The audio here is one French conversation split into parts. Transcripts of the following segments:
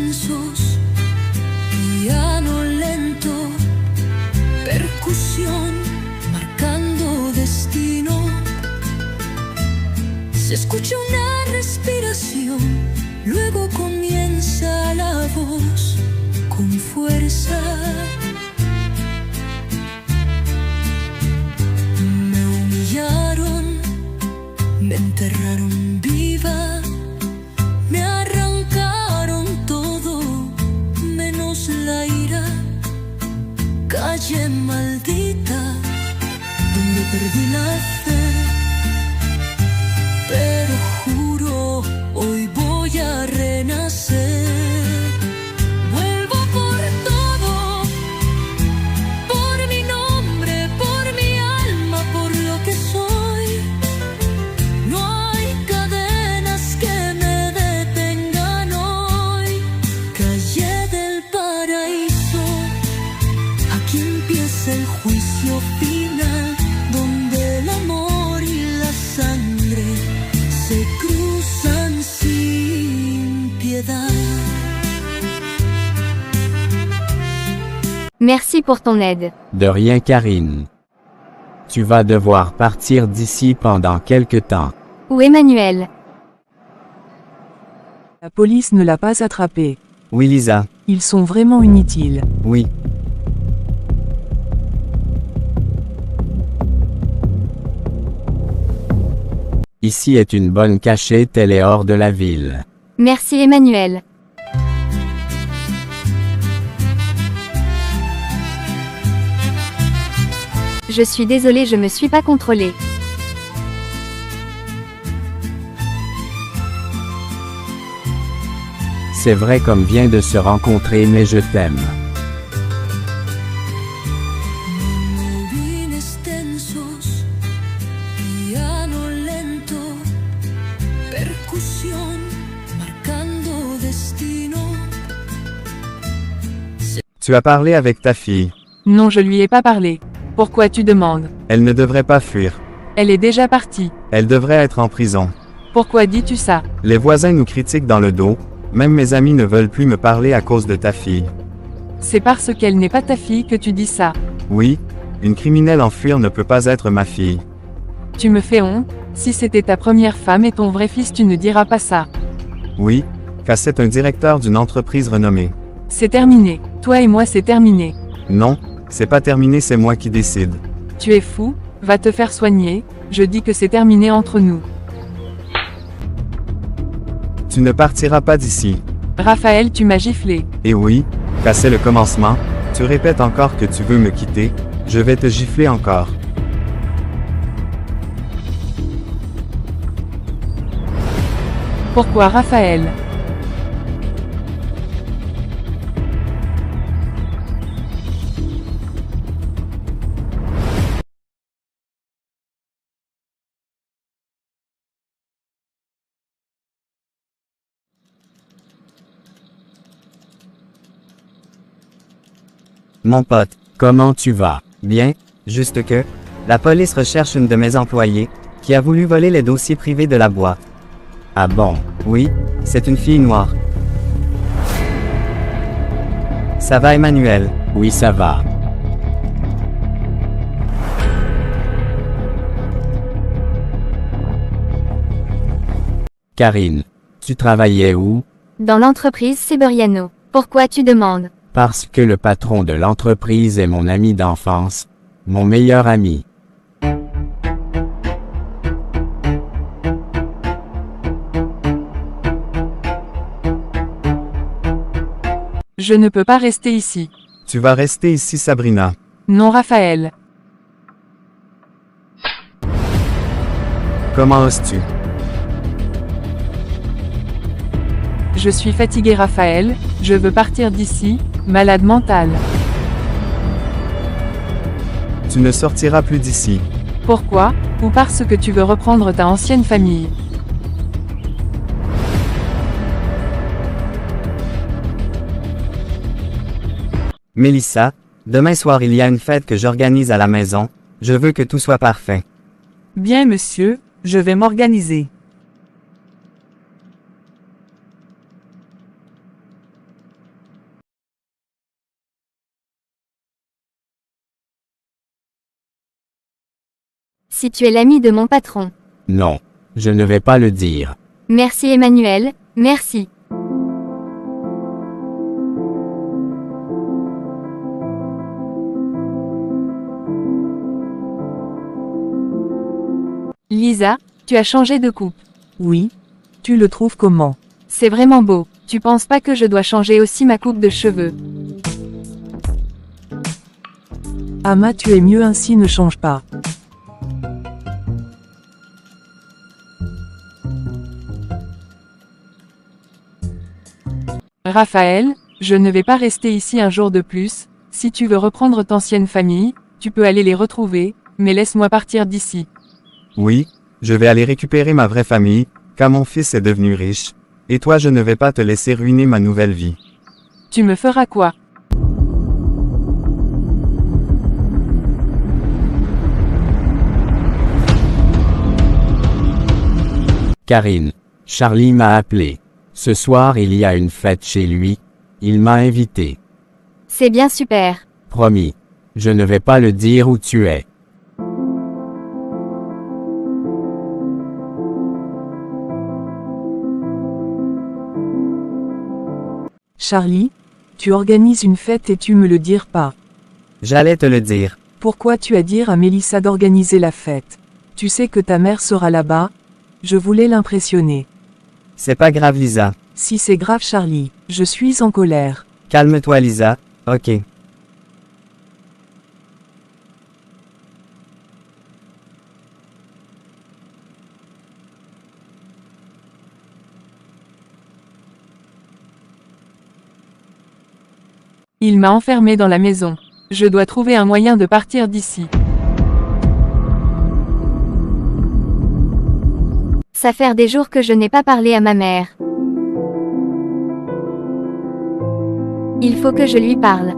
tensos, piano lento, percusión marcando destino. Se escucha una respiración, luego comienza la voz con fuerza. Me humillaron, me enterraron viva, me arrancaron todo, menos la ira. Calle maldita, donde perdí la fe. Pero juro, hoy voy a renacer. Vuelvo por todo, por mi nombre, por mi alma, por lo que soy. No hay cadenas que me detengan hoy. Calle del paraíso, aquí empieza el juicio final, donde el amor y la sangre se cruzan sin piedad. Merci pour ton aide. De rien, Karine. Tu vas devoir partir d'ici pendant quelque temps. Où Emmanuel? La police ne l'a pas attrapé. Oui, Lisa. Ils sont vraiment inutiles. Oui. Ici est une bonne cachette, elle est hors de la ville. Merci Emmanuel. Je suis désolée, je me suis pas contrôlée. C'est vrai comme vient de se rencontrer, mais je t'aime. Violines tensos, piano lento, percusión marcando destino. Tu as parlé avec ta fille. Non, je lui ai pas parlé. Pourquoi tu demandes? Elle ne devrait pas fuir. Elle est déjà partie. Elle devrait être en prison. Pourquoi dis-tu ça? Les voisins nous critiquent dans le dos. Même mes amis ne veulent plus me parler à cause de ta fille. C'est parce qu'elle n'est pas ta fille que tu dis ça. Oui, une criminelle en fuir ne peut pas être ma fille. Tu me fais honte. Si c'était ta première femme et ton vrai fils, tu ne diras pas ça. Oui, car c'est un directeur d'une entreprise renommée. C'est terminé. Toi et moi, c'est terminé. Non, c'est pas terminé, c'est moi qui décide. Tu es fou, va te faire soigner. Je dis que c'est terminé entre nous. Tu ne partiras pas d'ici. Raphaël, tu m'as giflé. Et oui, car c'est le commencement. Tu répètes encore que tu veux me quitter. Je vais te gifler encore. Pourquoi Raphaël? Mon pote, Comment tu vas? bien, juste que, la police recherche une de mes employées, qui a voulu voler les dossiers privés de la boîte. Ah bon? Oui, c'est une fille noire. Ça va Emmanuel? Oui, ça va. Karine, tu travaillais où? Dans l'entreprise Seberiano. Pourquoi tu demandes? Parce que le patron de l'entreprise est mon ami d'enfance, mon meilleur ami. Je ne peux pas rester ici. Tu vas rester ici, Sabrina. Non Raphaël. Comment oses-tu? Je suis fatigué Raphaël, je veux partir d'ici, malade mental. Tu ne sortiras plus d'ici. Pourquoi? Ou parce que tu veux reprendre ta ancienne famille? Mélissa, demain soir il y a une fête que j'organise à la maison, je veux que tout soit parfait. Bien monsieur, je vais m'organiser. si tu es l'ami de mon patron. Non. Je ne vais pas le dire. Merci Emmanuel, merci. Lisa, tu as changé de coupe. Oui. Tu le trouves comment? C'est vraiment beau. Tu penses pas que je dois changer aussi ma coupe de cheveux? Ama, tu es mieux ainsi, ne change pas. Raphaël, je ne vais pas rester ici un jour de plus. Si tu veux reprendre ton ancienne famille, tu peux aller les retrouver, mais laisse-moi partir d'ici. Oui, je vais aller récupérer ma vraie famille, car mon fils est devenu riche. Et toi, je ne vais pas te laisser ruiner ma nouvelle vie. Tu me feras quoi? Karine. Charlie m'a appelé. Ce soir il y a une fête chez lui. Il m'a invité. C'est bien super. Promis. Je ne vais pas le dire où tu es. Charlie, tu organises une fête et tu me le dis pas. J'allais te le dire. Pourquoi tu as dit à Mélissa d'organiser la fête? Tu sais que ta mère sera là-bas? Je voulais l'impressionner. C'est pas grave Lisa. Si c'est grave Charlie, je suis en colère. Calme-toi Lisa. Ok. Il m'a enfermé dans la maison. Je dois trouver un moyen de partir d'ici. Ça fait des jours que je n'ai pas parlé à ma mère. Il faut que je lui parle.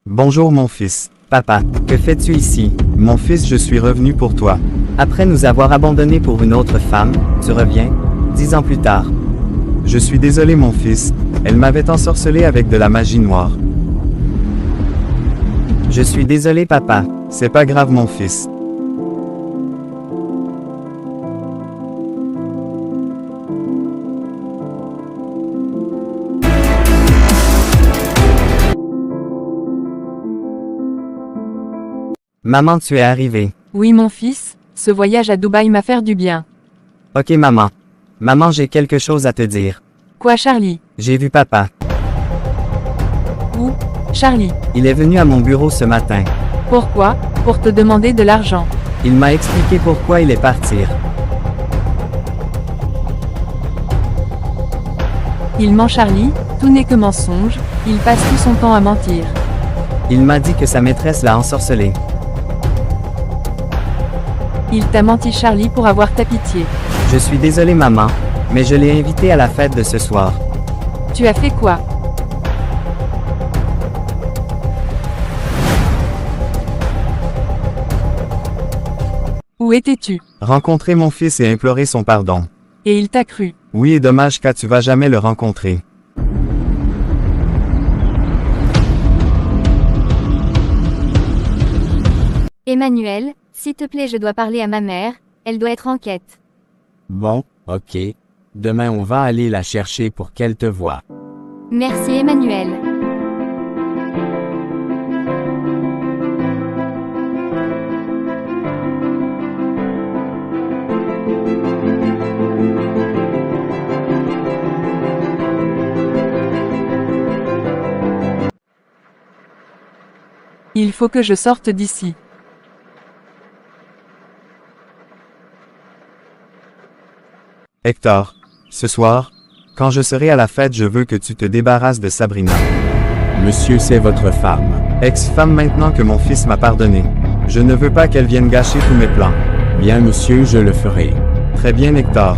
Bonjour mon fils. Papa, que fais-tu ici? Mon fils, je suis revenu pour toi. Après nous avoir abandonnés pour une autre femme, tu reviens? 10 ans plus tard. Je suis désolé mon fils, elle m'avait ensorcelé avec de la magie noire. Je suis désolé papa. C'est pas grave mon fils. Maman, tu es arrivée. Oui mon fils, ce voyage à Dubaï m'a fait du bien. Ok maman. Maman, j'ai quelque chose à te dire. Quoi Charlie? J'ai vu papa. Où? Charlie. Il est venu à mon bureau ce matin. Pourquoi? Pour te demander de l'argent. Il m'a expliqué pourquoi il est parti. Il ment Charlie, tout n'est que mensonge, il passe tout son temps à mentir. Il m'a dit que sa maîtresse l'a ensorcelé. Il t'a menti Charlie pour avoir ta pitié. Je suis désolé maman, mais je l'ai invité à la fête de ce soir. Tu as fait quoi? Où étais-tu? Rencontrer mon fils et implorer son pardon. Et il t'a cru. Oui et dommage car tu vas jamais le rencontrer. Emmanuel, s'il te plaît, je dois parler à ma mère, elle doit être en quête. Bon, ok. Demain on va aller la chercher pour qu'elle te voie. Merci Emmanuel. Il faut que je sorte d'ici. Hector, ce soir, quand je serai à la fête, je veux que tu te débarrasses de Sabrina. Monsieur, c'est votre femme. Ex-femme maintenant que mon fils m'a pardonné. Je ne veux pas qu'elle vienne gâcher tous mes plans. Bien monsieur, je le ferai. Très bien Hector.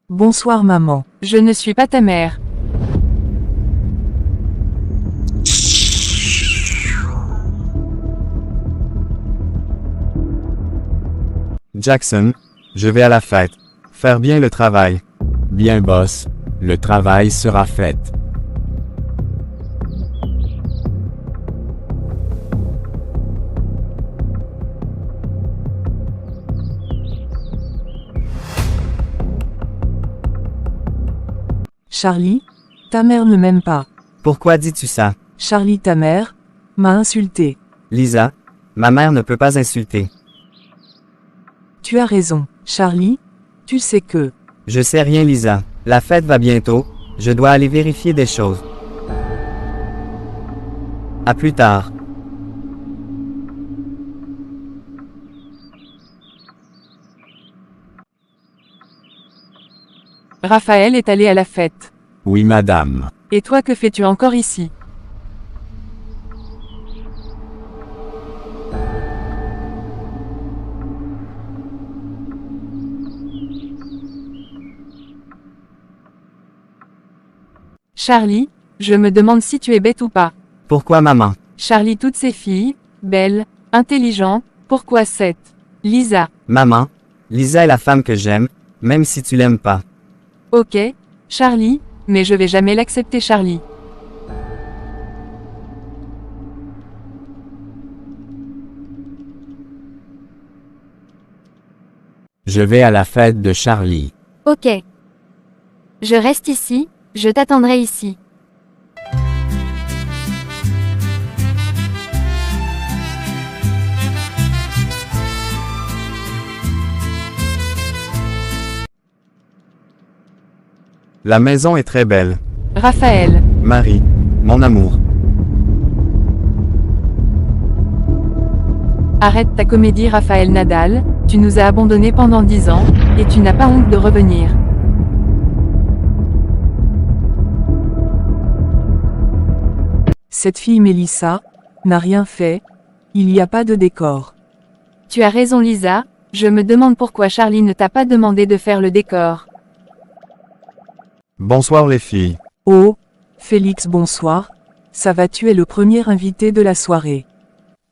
Bonsoir maman. Je ne suis pas ta mère. Jackson, je vais à la fête. Faire bien le travail. Bien boss, le travail sera fait. Charlie, ta mère ne m'aime pas. Pourquoi dis-tu ça? Charlie, ta mère, m'a insulté. Lisa, ma mère ne peut pas insulter. Tu as raison, Charlie, tu sais que... Je sais rien Lisa. La fête va bientôt, je dois aller vérifier des choses. À plus tard. Raphaël est allé à la fête. Oui madame. Et toi que fais-tu encore ici? Charlie, je me demande si tu es bête ou pas. Pourquoi maman? Charlie, toutes ces filles, belles, intelligentes, pourquoi cette? Lisa. Maman, Lisa est la femme que j'aime, même si tu l'aimes pas. Ok, Charlie, mais je vais jamais l'accepter Charlie. Je vais à la fête de Charlie. Ok. Je reste ici, je t'attendrai ici. La maison est très belle. Raphaël. Marie, mon amour. Arrête ta comédie Raphaël Nadal, tu nous as abandonnés pendant 10 ans, et tu n'as pas honte de revenir. Cette fille Mélissa, n'a rien fait, il n'y a pas de décor. Tu as raison Lisa, je me demande pourquoi Charlie ne t'a pas demandé de faire le décor. Bonsoir les filles. Oh, Félix bonsoir, ça va tu es le premier invité de la soirée.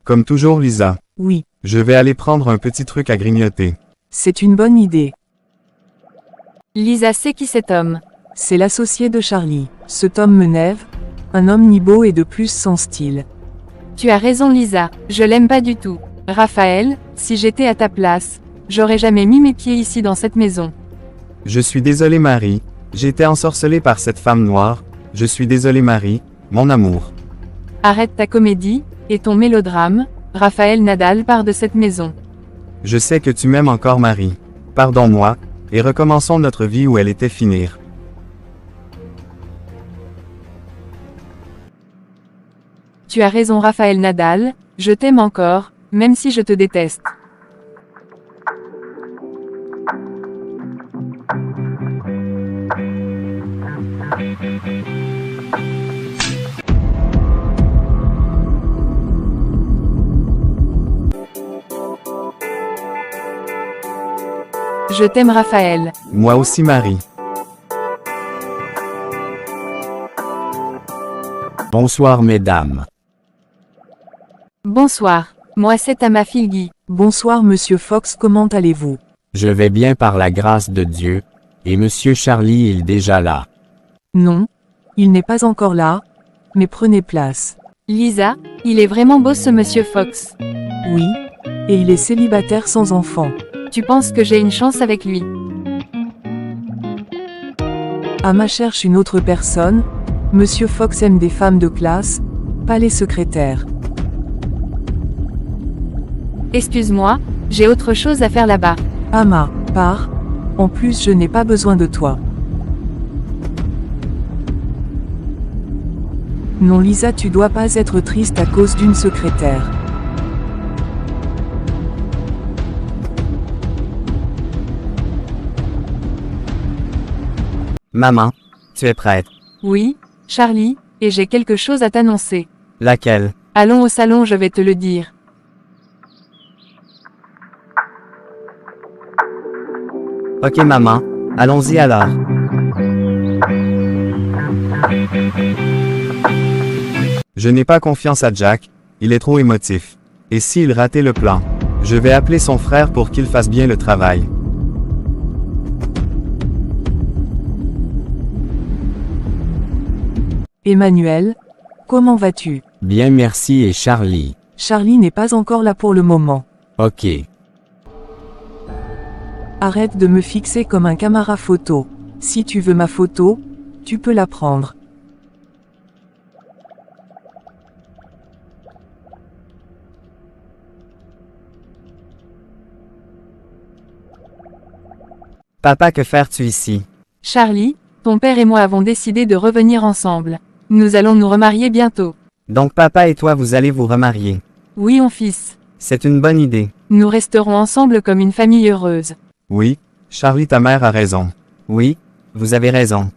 Comme toujours Lisa. Oui, Je vais aller prendre un petit truc à grignoter. c'est une bonne idée. Lisa sait qui cet homme. C'est l'associé de Charlie. Cet homme m'énerve, un homme ni beau et de plus sans style. Tu as raison Lisa, je l'aime pas du tout. Raphaël, si j'étais à ta place, j'aurais jamais mis mes pieds ici dans cette maison. Je suis désolé Marie, j'ai été ensorcelé par cette femme noire. Je suis désolé Marie, mon amour. Arrête ta comédie, et ton mélodrame, Raphaël Nadal part de cette maison. Je sais que tu m'aimes encore Marie. Pardonne-moi, et recommençons notre vie où elle était finir. Tu as raison Raphaël Nadal, je t'aime encore, même si je te déteste. Je t'aime Raphaël. Moi aussi Marie. Bonsoir mesdames. Bonsoir, moi c'est à ma fille Guy. Bonsoir Monsieur Fox, comment allez-vous? Je vais bien par la grâce de Dieu, et Monsieur Charlie est déjà là. Non, il n'est pas encore là, mais prenez place. Lisa, il est vraiment beau ce monsieur Fox. Oui, et il est célibataire sans enfant. Tu penses que j'ai une chance avec lui? Ama cherche une autre personne, Monsieur Fox aime des femmes de classe, pas les secrétaires. Excuse-moi, j'ai autre chose à faire là-bas. Ama, pars, en plus je n'ai pas besoin de toi. Non Lisa, tu dois pas être triste à cause d'une secrétaire. Maman, tu es prête. Oui, Charlie, et j'ai quelque chose à t'annoncer. Laquelle? Allons au salon, je vais te le dire. Ok maman, allons-y alors. Je n'ai pas confiance à Jack, il est trop émotif. Et s'il ratait le plan? Je vais appeler son frère pour qu'il fasse bien le travail. Emmanuel, comment vas-tu? Bien merci et Charlie. Charlie n'est pas encore là pour le moment. Ok. Arrête de me fixer comme un caméra photo. Si tu veux ma photo, tu peux la prendre. Papa, que fais-tu ici? Charlie, ton père et moi avons décidé de revenir ensemble. Nous allons nous remarier bientôt. Donc papa et toi vous allez vous remarier. Oui, mon fils. C'est une bonne idée. Nous resterons ensemble comme une famille heureuse. Oui, Charlie, ta mère a raison. Oui, vous avez raison.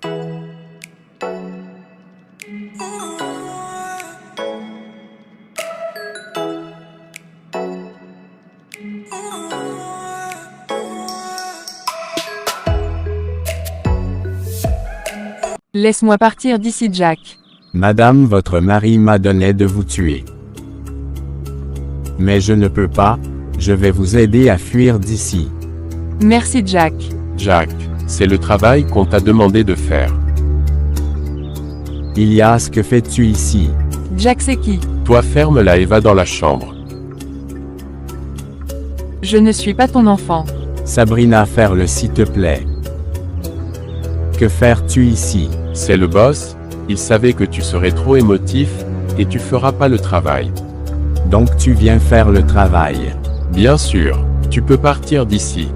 Laisse-moi partir d'ici, Jack. Madame, votre mari m'a donné de vous tuer. Mais je ne peux pas, je vais vous aider à fuir d'ici. Merci, Jack. Jack, c'est le travail qu'on t'a demandé de faire. Ilias, que fais-tu ici? Jack, c'est qui? Toi, ferme-la et va dans la chambre. Je ne suis pas ton enfant. Sabrina, faire-le s'il te plaît. Que faire-tu ici? C'est le boss, il savait que tu serais trop émotif, et tu feras pas le travail. Donc tu viens faire le travail. Bien sûr, tu peux partir d'ici.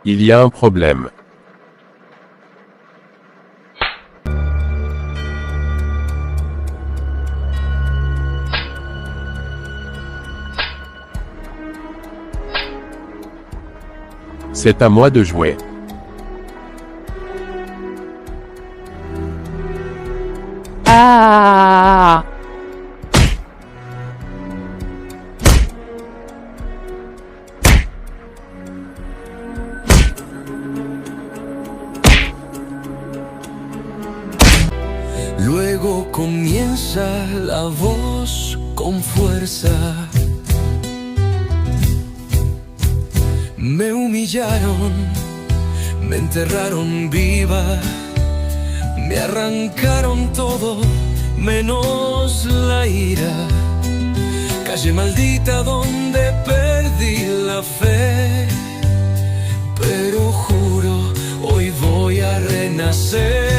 Il y a un problème. C'est à moi de jouer. Ah! Luego comienza la voz con fuerza. Me humillaron, me enterraron viva, me arrancaron todo menos la ira. Calle maldita donde perdí la fe, pero juro hoy voy a renacer.